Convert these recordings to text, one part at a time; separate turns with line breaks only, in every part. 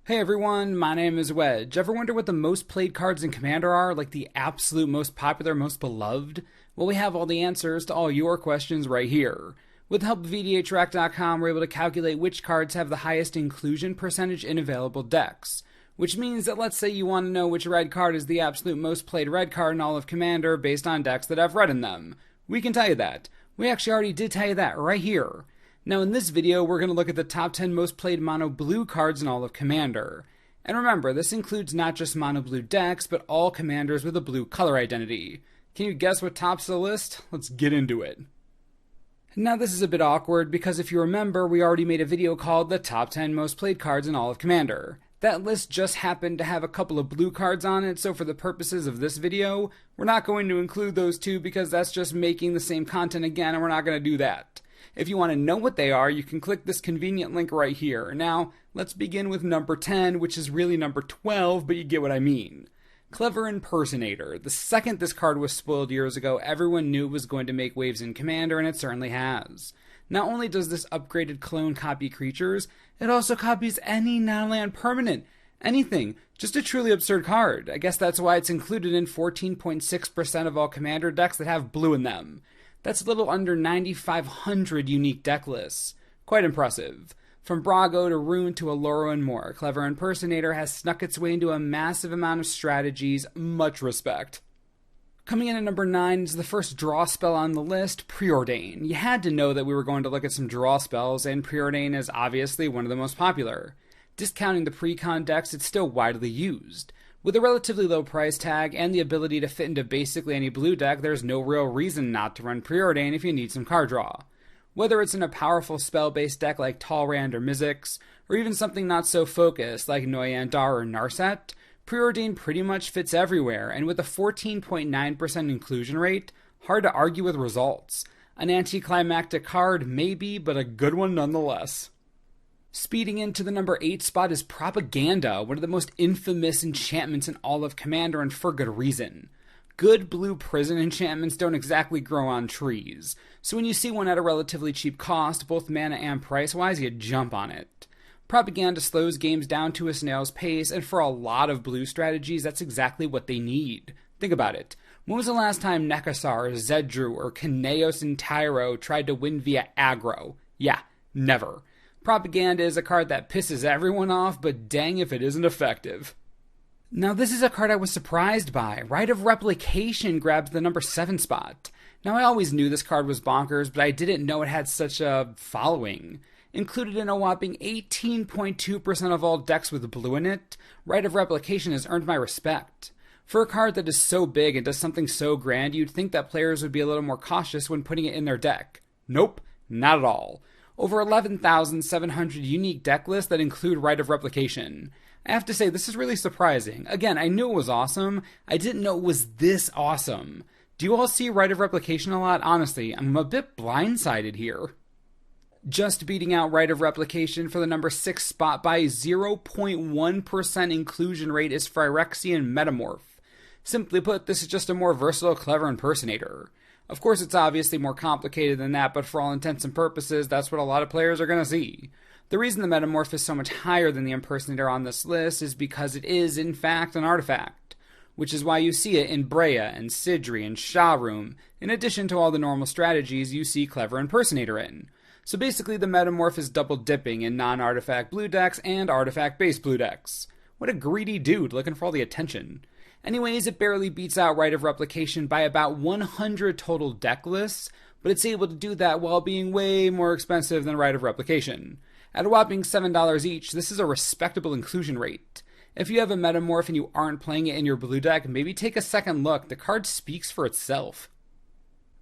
Hey everyone, my name is Wedge. Ever wonder what the most played cards in Commander are? Like the absolute most popular, most beloved? Well, we have all the answers to all your questions right here. With the help of EDHRack.com, we're able to calculate which cards have the highest inclusion percentage in available decks. Which means that let's say you want to know which red card is the absolute most played red card in all of Commander based on decks that have red in them. We can tell you that. We actually already did tell you that right here. Now in this video, we're going to look at the top 10 most played mono blue cards in all of Commander. And remember, this includes not just mono blue decks, but all commanders with a blue color identity. Can you guess what tops the list? Let's get into it. Now this is a bit awkward because if you remember, we already made a video called the top 10 most played cards in all of Commander. That list just happened to have a couple of blue cards on it, so for the purposes of this video, we're not going to include those two because that's just making the same content again and we're not going to do that. If you want to know what they are, you can click this convenient link right here. Now, let's begin with number 10, which is really number 12, but you get what I mean. Clever Impersonator. The second this card was spoiled years ago, everyone knew it was going to make waves in Commander, and it certainly has. Not only does this upgraded clone copy creatures, it also copies any non-land permanent. Anything. Just a truly absurd card. I guess that's why it's included in 14.6% of all Commander decks that have blue in them. That's a little under 9,500 unique deck lists. Quite impressive. From Brago to Rune to Alluro and more, Clever Impersonator has snuck its way into a massive amount of strategies. Much respect. Coming in at number 9 is the first draw spell on the list, Preordain. You had to know that we were going to look at some draw spells, and Preordain is obviously one of the most popular. Discounting the precon decks, it's still widely used. With a relatively low price tag and the ability to fit into basically any blue deck, there's no real reason not to run Preordain if you need some card draw. Whether it's in a powerful spell-based deck like Talrand or Mizzix, or even something not so focused like Noyandar or Narset, Preordain pretty much fits everywhere, and with a 14.9% inclusion rate, hard to argue with results. An anticlimactic card, maybe, but a good one nonetheless. Speeding into the number 8 spot is Propaganda, one of the most infamous enchantments in all of Commander, and for good reason. Good blue prison enchantments don't exactly grow on trees, so when you see one at a relatively cheap cost, both mana and price-wise, you jump on it. Propaganda slows games down to a snail's pace, and for a lot of blue strategies, that's exactly what they need. Think about it. When was the last time Nekasar, Zedru, or Kaneos and Tyro tried to win via aggro? Yeah, never. Propaganda is a card that pisses everyone off, but dang if it isn't effective. Now this is a card I was surprised by. Rite of Replication grabs the number 7 spot. Now I always knew this card was bonkers, but I didn't know it had such a following. Included in a whopping 18.2% of all decks with blue in it, Rite of Replication has earned my respect. For a card that is so big and does something so grand, you'd think that players would be a little more cautious when putting it in their deck. Nope, not at all. Over 11,700 unique deck lists that include Rite of Replication. I have to say, this is really surprising. Again, I knew it was awesome. I didn't know it was this awesome. Do you all see Rite of Replication a lot? Honestly, I'm a bit blindsided here. Just beating out Rite of Replication for the number 6 spot by 0.1% inclusion rate is Phyrexian Metamorph. Simply put, this is just a more versatile, clever impersonator. Of course, it's obviously more complicated than that, but for all intents and purposes, that's what a lot of players are going to see. The reason the Metamorph is so much higher than the Impersonator on this list is because it is, in fact, an artifact, which is why you see it in Breya and Sidri and Shahroom, in addition to all the normal strategies you see Clever Impersonator in. So basically, the Metamorph is double dipping in non-artifact blue decks and artifact-based blue decks. What a greedy dude looking for all the attention. Anyways, it barely beats out Rite of Replication by about 100 total deck lists, but it's able to do that while being way more expensive than Rite of Replication. At a whopping $7 each, this is a respectable inclusion rate. If you have a Metamorph and you aren't playing it in your blue deck, maybe take a second look. The card speaks for itself.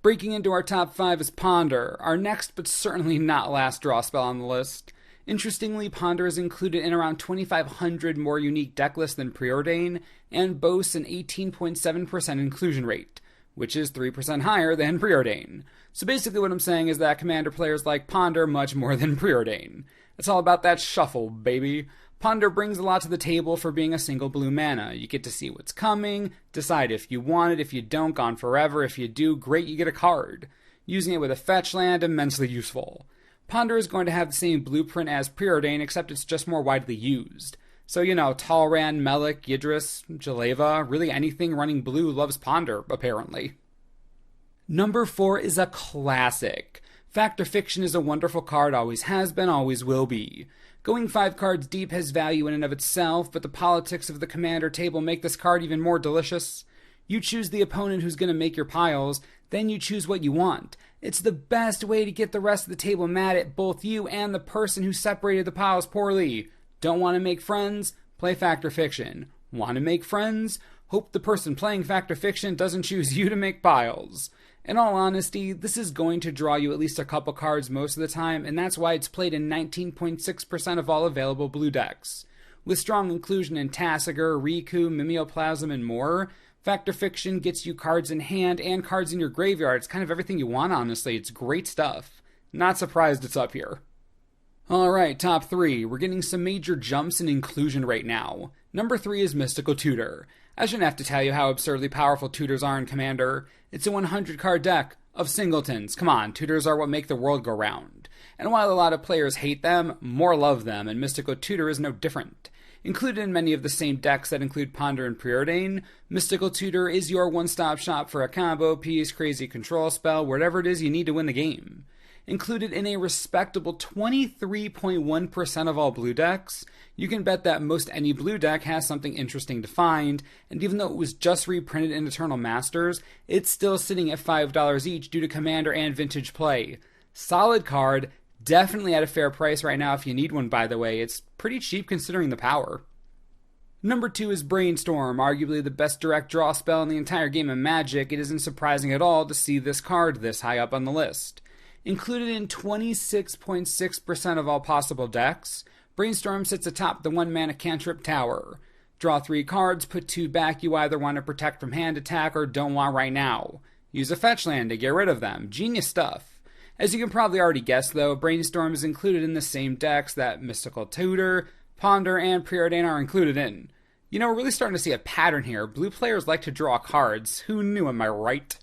Breaking into our top 5 is Ponder, our next but certainly not last draw spell on the list. Interestingly, Ponder is included in around 2,500 more unique deck lists than Preordain, and boasts an 18.7% inclusion rate, which is 3% higher than Preordain. So basically what I'm saying is that Commander players like Ponder much more than Preordain. It's all about that shuffle, baby. Ponder brings a lot to the table for being a single blue mana. You get to see what's coming, decide if you want it, if you don't, gone forever. If you do, great, you get a card. Using it with a fetch land, immensely useful. Ponder is going to have the same blueprint as Preordain, except it's just more widely used. So, Talrand, Melik, Yidris, Jaleva, really anything running blue loves Ponder, apparently. Number 4 is a classic. Fact or Fiction is a wonderful card, always has been, always will be. Going 5 cards deep has value in and of itself, but the politics of the commander table make this card even more delicious. You choose the opponent who's going to make your piles, then you choose what you want. It's the best way to get the rest of the table mad at both you and the person who separated the piles poorly. Don't want to make friends? Play Fact or Fiction. Want to make friends? Hope the person playing Fact or Fiction doesn't choose you to make piles. In all honesty, this is going to draw you at least a couple cards most of the time, and that's why it's played in 19.6% of all available blue decks. With strong inclusion in Tasigur, Riku, Mimeoplasm, and more, Fact or Fiction gets you cards in hand and cards in your graveyard. It's kind of everything you want, honestly. It's great stuff. Not surprised it's up here. Alright, top 3. We're getting some major jumps in inclusion right now. Number 3 is Mystical Tutor. I shouldn't have to tell you how absurdly powerful Tutors are in Commander. It's a 100-card deck of singletons. Come on, Tutors are what make the world go round. And while a lot of players hate them, more love them, and Mystical Tutor is no different. Included in many of the same decks that include Ponder and Preordain, Mystical Tutor is your one-stop shop for a combo piece, crazy control spell, whatever it is you need to win the game. Included in a respectable 23.1% of all blue decks, you can bet that most any blue deck has something interesting to find, and even though it was just reprinted in Eternal Masters, it's still sitting at $5 each due to Commander and Vintage play. Solid card, definitely at a fair price right now if you need one, by the way. It's pretty cheap considering the power. Number 2 is Brainstorm, arguably the best direct draw spell in the entire game of Magic. It isn't surprising at all to see this card this high up on the list. Included in 26.6% of all possible decks, Brainstorm sits atop the 1-mana cantrip tower. Draw 3 cards, put 2 back you either want to protect from hand attack or don't want right now. Use a fetch land to get rid of them. Genius stuff. As you can probably already guess though, Brainstorm is included in the same decks that Mystical Tutor, Ponder, and Preordain are included in. We're really starting to see a pattern here. Blue players like to draw cards. Who knew, am I right?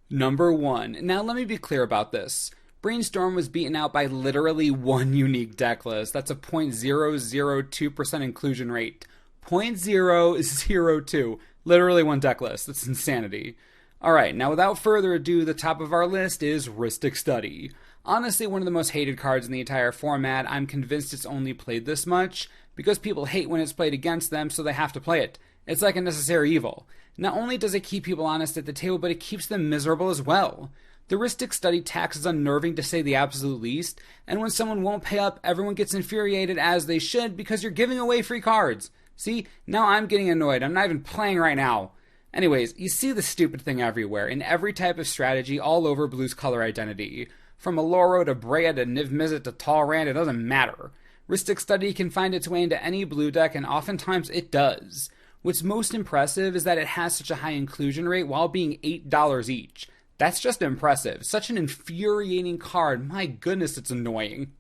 Number 1. Now let me be clear about this. Brainstorm was beaten out by literally one unique deck list. That's a 0.002% inclusion rate. 0.002. Literally one deck list. That's insanity. Alright, now without further ado, the top of our list is Ristic Study. Honestly, one of the most hated cards in the entire format. I'm convinced it's only played this much because people hate when it's played against them, so they have to play it. It's like a necessary evil. Not only does it keep people honest at the table, but it keeps them miserable as well. The Ristic Study tax is unnerving to say the absolute least, and when someone won't pay up, everyone gets infuriated as they should because you're giving away free cards. See, now I'm getting annoyed. I'm not even playing right now. Anyways, you see the stupid thing everywhere, in every type of strategy, all over Blue's color identity. From Aloro to Brea to Niv Mizzet to Talrand, it doesn't matter. Ristic Study can find its way into any blue deck, and oftentimes it does. What's most impressive is that it has such a high inclusion rate while being $8 each. That's just impressive. Such an infuriating card. My goodness, it's annoying.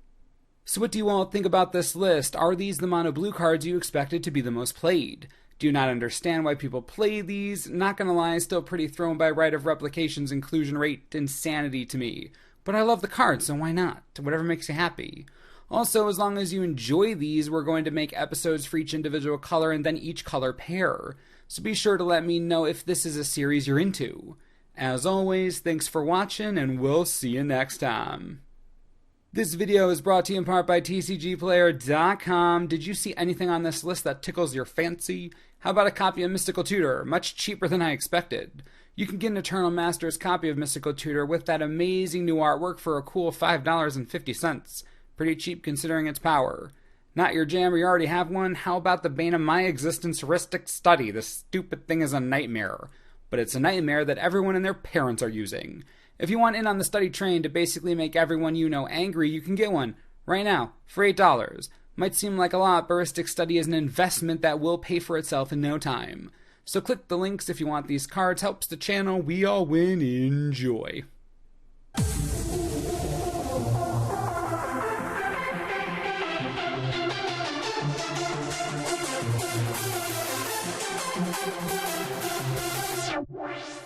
So what do you all think about this list? Are these the mono blue cards you expected to be the most played? Do you not understand why people play these? Not gonna lie, still pretty thrown by right of replication's inclusion rate insanity to me. But I love the cards, so why not? Whatever makes you happy. Also, as long as you enjoy these, we're going to make episodes for each individual color and then each color pair. So be sure to let me know if this is a series you're into. As always, thanks for watching, and we'll see you next time. This video is brought to you in part by TCGplayer.com. Did you see anything on this list that tickles your fancy? How about a copy of Mystical Tutor? Much cheaper than I expected. You can get an Eternal Masters copy of Mystical Tutor with that amazing new artwork for a cool $5.50. Pretty cheap considering its power. Not your jam or you already have one? How about the bane of my existence, Ristic Study? This stupid thing is a nightmare. But it's a nightmare that everyone and their parents are using. If you want in on the study train to basically make everyone you know angry, you can get one right now for $8. Might seem like a lot, but Eristic Study is an investment that will pay for itself in no time. So click the links if you want these cards. Helps the channel. We all win. Enjoy.
What?